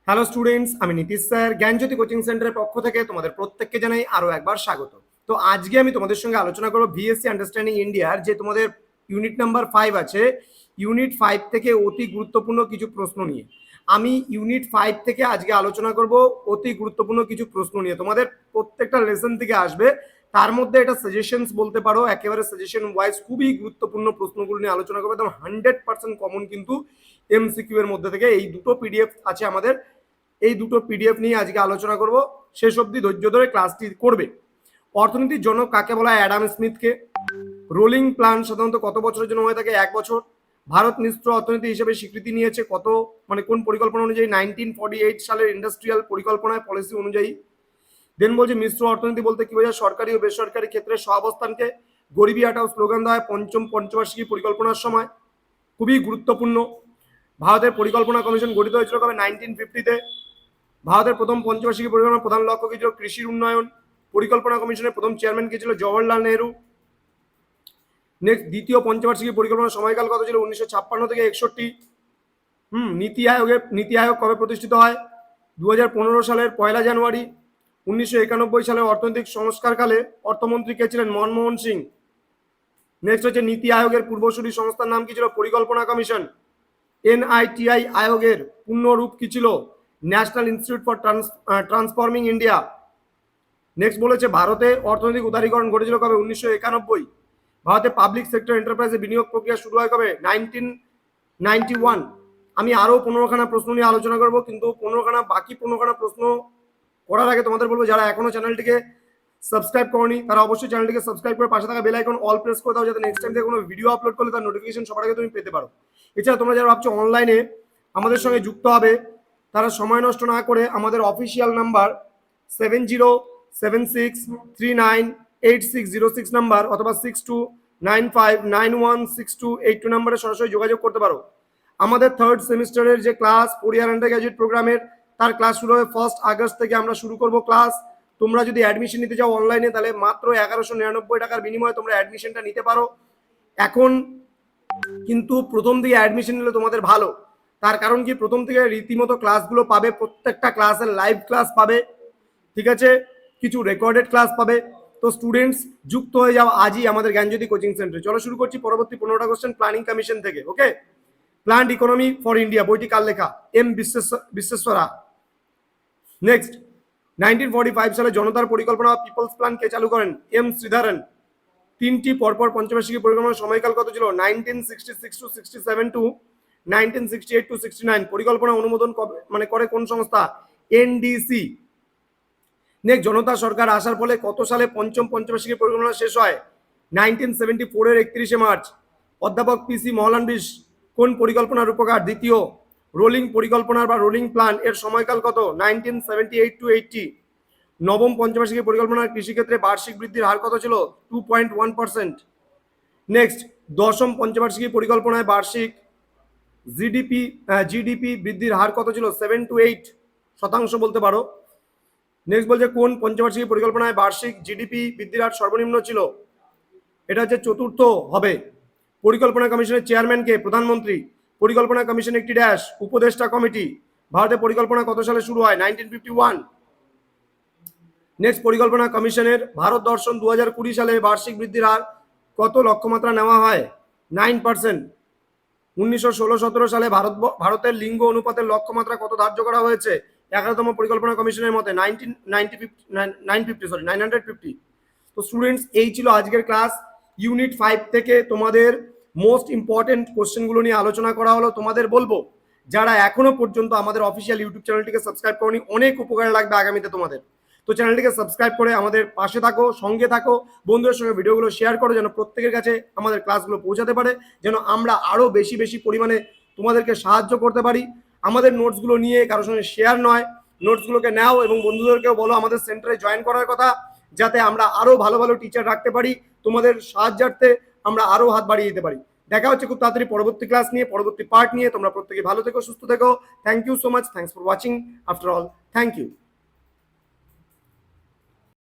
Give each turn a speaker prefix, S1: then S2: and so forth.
S1: Hello students, আমি Nitish sir জ্ঞানজ্যোতি coaching সেন্টারের পক্ষ থেকে তোমাদের প্রত্যেককে জানাই আরো একবার স্বাগত। তো আজকে আমি তোমাদের সঙ্গে আলোচনা করব ভিএসসি আন্ডারস্ট্যান্ডিং ইন্ডিয়ার যে তোমাদের ইউনিট নাম্বার 5 আছে, ইউনিট 5 থেকে অতি গুরুত্বপূর্ণ কিছু প্রশ্ন নিয়ে। আমি ইউনিট 5 থেকে আজকে আলোচনা করব অতি গুরুত্বপূর্ণ কিছু প্রশ্ন নিয়ে। তোমাদের প্রত্যেকটা লেসন থেকে আসবে, তার মধ্যে এটা সাজেশনস বলতে পারো, একেবারে সাজেশন ওয়াইজ খুবই গুরুত্বপূর্ণ প্রশ্নগুলো নিয়ে আলোচনা করবো। একদম 100% কমন কিন্তু এমসিকিউ এর মধ্যে থেকে এই দুটো পিডিএফ আছে আমাদের, এই দুটো পিডিএফ নিয়ে আজকে আলোচনা করব। শেষ অবধি ধৈর্য ধরে ক্লাসটি করবে। অর্থনীতির জনক কাকে বলা হয়? অ্যাডাম স্মিথকে। রোলিং প্ল্যান সাধারণত কত বছরের জন্য হয়ে থাকে? 1 বছর। ভারত মিশ্র অর্থনীতি হিসেবে স্বীকৃতি নিয়েছে কত, মানে কোন পরিকল্পনা অনুযায়ী? 1948 সালের ইন্ডাস্ট্রিয়াল পরিকল্পনায় পলিসি অনুযায়ী। দেন বলছে মিশ্র অর্থনীতি বলতে কি বোঝায়? সরকারি ও বেসরকারি ক্ষেত্রে সহাবস্থানকে গরিবি হটাও স্লোগান দেওয়া হয় পঞ্চবার্ষিকী পরিকল্পনার সময়। খুবই গুরুত্বপূর্ণ। ভারতের পরিকল্পনা কমিশন গঠিত হয়েছিল কবে? 1950-তে। ভারতের প্রথম পঞ্চবার্ষিকী পরিকল্পনার প্রধান লক্ষ্য কি ছিল? কৃষির উন্নয়ন। পরিকল্পনা কমিশনের প্রথম চেয়ারম্যান কে ছিল? জওহরলাল নেহরু। নেক্সট, দ্বিতীয় পঞ্চবার্ষিকী পরিকল্পনার সময়কাল কত ছিল? 1956 থেকে 61। নীতি আয়োগ কবে প্রতিষ্ঠিত হয়? 2015 সালের 1 জানুয়ারি। 1991 সালের অর্থনৈতিক সংস্কারকালে অর্থমন্ত্রী কে ছিলেন? মনমোহন সিং। নেক্সট হচ্ছে নীতি আয়োগের পূর্বসূরি সংস্থার নাম কি ছিল? পরিকল্পনা কমিশন। এনআইটিআই আয়োগের পূর্ণ রূপ কি ছিল? National institute for transforming India. Next বলেছে ভারতে অর্থনৈতিক উদারীকরণ ঘটেছিল কবে? 1991। ভারতে পাবলিক সেক্টর এন্টারপ্রাইজে বিনিয়োগ প্রক্রিয়া শুরু হয় কবে? 1991। আমি আরো 15খানা প্রশ্ন নিয়ে আলোচনা করব, কিন্তু 15খানা বাকি 15খানা প্রশ্ন করার আগে তোমাদের বলবো, যারা এখনো চ্যানেলটিকে সাবস্ক্রাইব করনি তারা অবশ্যই চ্যানেলটিকে সাবস্ক্রাইব করে পাশে থাকা বেল আইকন অল প্রেস করে দাও, যাতে নেক্সট টাইম থেকে কোনো ভিডিও আপলোড করলে তার নোটিফিকেশন সবার আগে তুমি পেতে পারো। এছাড়া তোমরা যারা ভাবছো অনলাইনে আমাদের সঙ্গে যুক্ত হবে, তারা সময় নষ্ট না করে আমাদের অফিসিয়াল নাম্বার 7076398606 নাম্বার অথবা 6295916282 নাম্বারে সরাসরি যোগাযোগ করতে পারো। আমাদের 3rd সেমিস্টারের যে ক্লাস 4 ইয়ার আন্ডার গ্র্যাজুয়েট প্রোগ্রামের, তার ক্লাস শুরু হবে 1 আগস্ট থেকে। আমরা শুরু করব ক্লাস। তোমরা যদি অ্যাডমিশন নিতে চাও অনলাইনে, তাহলে মাত্র 1199 টাকার বিনিময়ে তোমরা অ্যাডমিশনটা নিতে পারো। এখন কিন্তু প্রথম দিকে অ্যাডমিশন নিলে তোমাদের ভালো, তার কারণ কি? প্রথম থেকে রীতিমতো ক্লাসগুলো পাবে, প্রত্যেকটা ক্লাসের লাইভ ক্লাস পাবে, ঠিক আছে? কিছু রেকর্ডেড ক্লাস পাবে। তো স্টুডেন্টস যুক্ত হয়ে যাও আজই আমাদের জ্ঞানজ্যোতি কোচিং সেন্টারে। চলো শুরু করছি পরবর্তী 15টা কোশ্চেন প্ল্যানিং কমিশন থেকে। ওকে, প্ল্যান্ড ইকোনমি ফর ইন্ডিয়া বইটি কার লেখা? এম বিশ্বেশ্বরা। নেক্সট, 1945 সালে জনতার পরিকল্পনা পিপলস প্ল্যান কে চালু করেন? এম শ্রীধরন। তিনটি পরপর পঞ্চবার্ষিকী পরিকল্পনার সময়কাল কত ছিল? 1966 টু 67 টু 1968 টু 69। পরিকল্পনা অনুমোদন করে কোন সংস্থা? এনডিসি। নেক্সট, জনতা সরকার আসার ফলে কত সালে পঞ্চম পঞ্চবার্ষিকী পরিকল্পনা শেষ হয়? 1974 এর 31 মার্চ। অধ্যাপক পিসি মহলানবিশ কোন পরিকল্পনার রূপকার? দ্বিতীয়। রোলিং পরিকল্পনার বা রোলিং প্ল্যান এর সময়কাল কত? 1978 টু 80। নবম পঞ্চবার্ষিকী পরিকল্পনার কৃষিক্ষেত্রে বার্ষিক বৃদ্ধির হার কত ছিল? 2.1%। নেক্সট, দশম পঞ্চবার্ষিকী পরিকল্পনায় বার্ষিক জিডিপি বৃদ্ধির হার কত ছিল? 7 to 8% বলতে পারো। নেক্সট বলছে কোন পঞ্চবার্ষিকী পরিকল্পনায় বার্ষিক জিডিপি বৃদ্ধির হার সর্বনিম্ন ছিল? এটা হচ্ছে চতুর্থ হবে। পরিকল্পনা কমিশনের চেয়ারম্যান কে? প্রধানমন্ত্রী। পরিকল্পনা কমিশন একটি ড্যাশ উপদেষ্টা কমিটি। ভারতে পরিকল্পনা কত সালে শুরু হয়? 1951। নেক্সট, পরিকল্পনা কমিশনের ভারত দর্শন 2020 সালে বার্ষিক বৃদ্ধির হার কত লক্ষ্যমাত্রা নেওয়া হয়? 9%। 1916-17 সালে ভারতের লিঙ্গ অনুপাতের লক্ষ্যমাত্রা কত ধার্য করা হয়েছে 11তম পরিকল্পনা কমিশনের মতে? 950। তো স্টুডেন্টস, এই ছিল আজকের ক্লাস। ইউনিট 5 থেকে তোমাদের মোস্ট ইম্পর্টেন্ট কোশ্চেনগুলো নিয়ে আলোচনা করা হলো। তোমাদের বলবো, যারা এখনো পর্যন্ত আমাদের অফিসিয়াল ইউটিউব চ্যানেলটিকে সাবস্ক্রাইব করনি, অনেক উপকার লাগবে আগামীতে তোমাদের। তো চ্যানেলটিকে সাবস্ক্রাইব করে আমাদের পাশে থাকো, সঙ্গে থাকো, বন্ধুদের সঙ্গে ভিডিওগুলো শেয়ার করো, যেন প্রত্যেকের কাছে আমাদের ক্লাসগুলো পৌঁছাতে পারে, যেন আমরা আরও বেশি বেশি পরিমাণে তোমাদেরকে সাহায্য করতে পারি। আমাদের নোটসগুলো নিয়ে কারোর সঙ্গে শেয়ার নয়, নোটসগুলোকে নাও এবং বন্ধুদেরকেও বলো আমাদের সেন্টারে জয়েন করার কথা, যাতে আমরা আরও ভালো ভালো টিচার রাখতে পারি, তোমাদের সাহায্যার্থে আমরা আরও হাত বাড়িয়ে দিতে পারি। দেখা হচ্ছে খুব তাড়াতাড়ি পরবর্তী ক্লাস নিয়ে, পরবর্তী পার্ট নিয়ে। তোমরা প্রত্যেকে ভালো থেকো, সুস্থ থেকো। Thank you so much. Thanks for watching. After all, thank you.